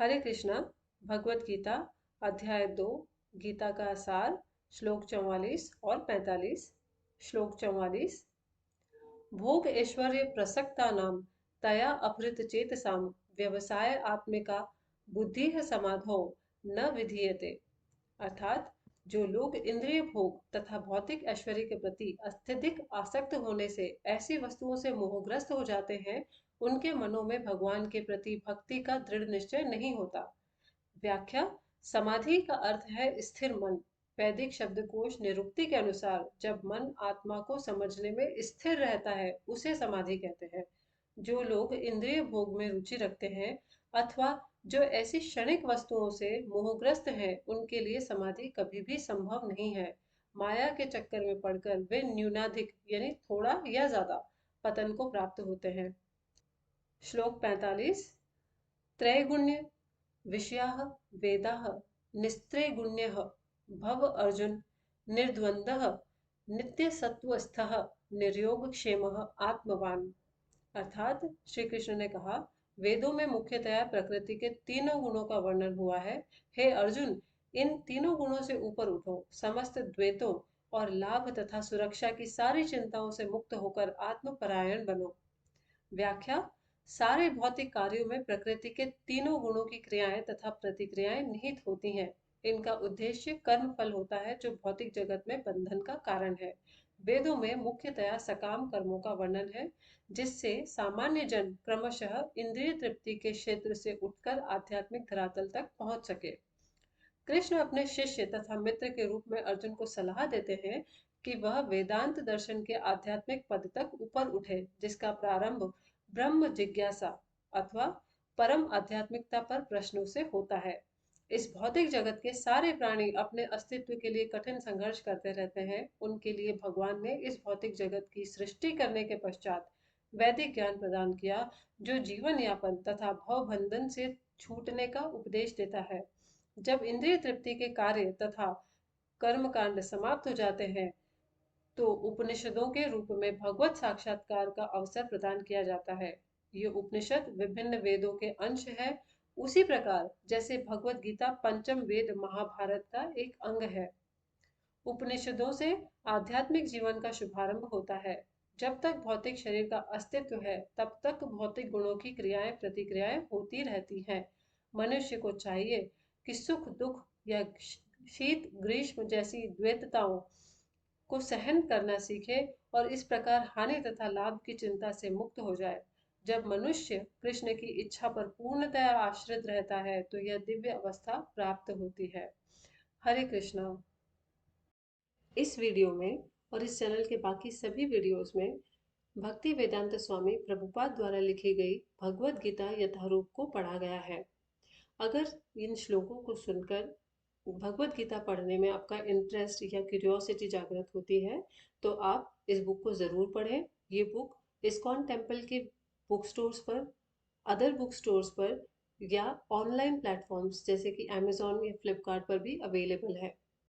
हरे कृष्णा। भगवत गीता अध्याय 2 गीता का सार श्लोक 44 और 45। श्लोक 44। भोग ऐश्वर्य प्रसक्ता नाम तया अपहृत चेतसाम व्यवसाय आत्मिका बुद्धि समाधो न विधीयते। अर्थात जो लोग इंद्रिय भोग तथा भौतिक ऐश्वर्य के प्रति अत्यधिक आसक्त होने से ऐसी वस्तुओं से मोहग्रस्त हो जाते हैं, उनके मनों में भगवान के प्रति भक्ति का दृढ़ निश्चय नहीं होता। व्याख्या। समाधि का अर्थ है स्थिर मन। वैदिक शब्दकोश निरुक्ति के अनुसार जब मन आत्मा को समझने में स्थिर रहता है उसे समाधि कहते हैं। जो लोग इंद्रिय भोग में रुचि रखते हैं अथवा जो ऐसी क्षणिक वस्तुओं से मोहग्रस्त हैं, उनके लिए समाधि कभी भी संभव नहीं है। माया के चक्कर में पड़कर वे न्यूनाधिक यानी थोड़ा या ज्यादा पतन को प्राप्त होते हैं। श्लोक 45। त्रैगुण्य विषयाः वेदाः निस्त्रैगुण्यः भव अर्जुन निर्द्वन्द्वः नित्यसत्वस्थः निर्योगक्षेमः आत्मवान। अर्थात श्री कृष्ण ने कहा, वेदों में मुख्यतया प्रकृति के तीनों गुणों का वर्णन हुआ है। हे अर्जुन, इन तीनों गुणों से ऊपर उठो, समस्त द्वैतों और लाभ तथा सुरक्षा की सारी चिंताओं से मुक्त होकर आत्मपरायण बनो। व्याख्या। सारे भौतिक कार्यों में प्रकृति के तीनों गुणों की क्रियाएं तथा प्रतिक्रियाएं निहित होती हैं। इनका उद्देश्य कर्म फल होता है जो भौतिक जगत में बंधन का कारण है। वेदों में मुख्यतया सकाम कर्मों का वर्णन है, जिससे सामान्य जन क्रमशः इंद्रिय तृप्ति के क्षेत्र से उठकर आध्यात्मिक धरातल तक पहुंच सके। कृष्ण अपने शिष्य तथा मित्र के रूप में अर्जुन को सलाह देते हैं कि वह वेदांत दर्शन के आध्यात्मिक पद तक ऊपर उठे, जिसका प्रारंभ ब्रह्म जिज्ञासा अथवा परम आध्यात्मिकता पर प्रश्नों से होता है। इस भौतिक जगत के सारे प्राणी अपने अस्तित्व के लिए कठिन संघर्ष करते रहते हैं। उनके लिए भगवान ने इस भौतिक जगत की सृष्टि करने के पश्चात वैदिक ज्ञान प्रदान किया, जो जीवन यापन तथा भव बंधन से छूटने का उपदेश देता है। जब इंद्रिय तृप्ति के कार्य तथा कर्म कांड समाप्त हो जाते हैं, तो उपनिषदों के रूप में भगवत साक्षात्कार का अवसर प्रदान किया जाता है। ये उपनिषद विभिन्न वेदों के अंश है, उसी प्रकार जैसे भगवत गीता पंचम वेद महाभारत का एक अंग है। उपनिषदों से आध्यात्मिक जीवन का शुभारंभ होता है। जब तक भौतिक शरीर का अस्तित्व है, तब तक भौतिक गुणों की क्रियाएं प्रतिक्रियाएं होती रहती हैं। मनुष्य को चाहिए कि सुख दुख या शीत ग्रीष्म जैसी द्वैतताओं को सहन करना सीखे और इस प्रकार हानि तथा लाभ की चिंता से मुक्त हो जाए। जब मनुष्य कृष्ण की इच्छा पर पूर्णतः आश्रित रहता है, तो यह दिव्य अवस्था प्राप्त होती है। हरे कृष्णा। इस वीडियो में और इस चैनल के बाकी सभी वीडियोस में भक्ति वेदांत स्वामी प्रभुपाद द्वारा लिखी गई भगवत गीता यथारूप को पढ़ा गया है। अगर इन श्लोकों को सुनकर भगवत गीता पढ़ने में आपका इंटरेस्ट या क्यूरियोसिटी जागृत होती है, तो आप इस बुक को ज़रूर पढ़ें। ये बुक इस्कॉन टेम्पल के बुक स्टोर्स पर, अदर बुक स्टोर्स पर या ऑनलाइन प्लेटफॉर्म्स जैसे कि अमेजोन या फ्लिपकार्ट पर भी अवेलेबल है।